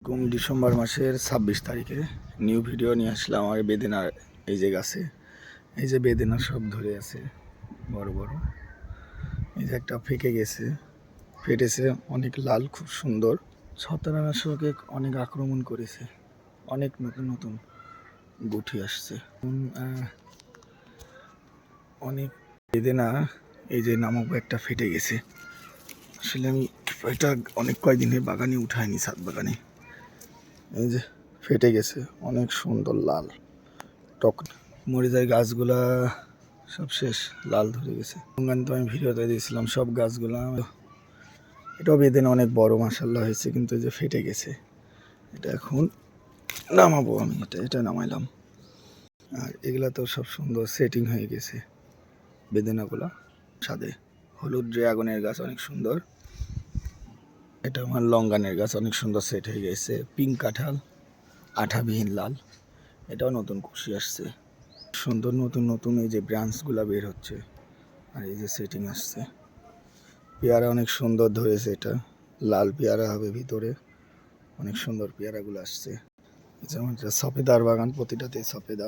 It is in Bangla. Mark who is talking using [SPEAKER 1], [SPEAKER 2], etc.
[SPEAKER 1] আসসালামাইকুম। ডিসেম্বর মাসের 26 তারিখে নিউ ভিডিও নিয়ে আসলাম। আমার বেদেনার এই যে গাছে, এই যে বেদেনা সব ধরে আছে বড় বড়। এই যে একটা ফেটে গেছে, ফেটেছে অনেক লাল, খুব সুন্দর। ছত্রাকনাশকে অনেক আক্রমণ করেছে, অনেক নতুন নতুন গুটি আসছে। অনেক বেদেনা এই যে নামক একটা ফেটে গেছে। আসলে আমি এটা অনেক কয়েকদিনের বাগানে উঠাইনি, ছাদ বাগানে। এই যে ফেটে গেছে, অনেক সুন্দর লাল টক। মরিচের গাছগুলা সব শেষ, লাল ধরে গেছে। তো আমি ভিডিওতে দিয়েছিলাম সব গাছগুলা। এটাও বেদেনা অনেক বড় মাশাআল্লাহ হয়েছে, কিন্তু এই যে ফেটে গেছে। এটা এখন নামাবো আমি, এটা নামাইলাম। আর এগুলা তো সব সুন্দর সেটিং হয়ে গেছে বেদেনাগুলা। সাদে হলুদ ড্রাগনের গাছ অনেক সুন্দর। এটা আমার লঙ্গানের গাছ অনেক সুন্দর সেট হয়ে গেছে। পিঙ্ক কাঁঠাল, আঠাবিহীন লাল, এটাও নতুন কুশি আসছে সুন্দর। নতুন নতুন এই যে ব্রাঞ্চগুলো বের হচ্ছে, আর এই যে সেটিং আসছে। পেয়ারা অনেক সুন্দর ধরেছে, এটা লাল পেয়ারা হবে ভিতরে, অনেক সুন্দর পেয়ারাগুলো আসছে। যেমন সফেদার বাগান, প্রতিটাতে সফেদা।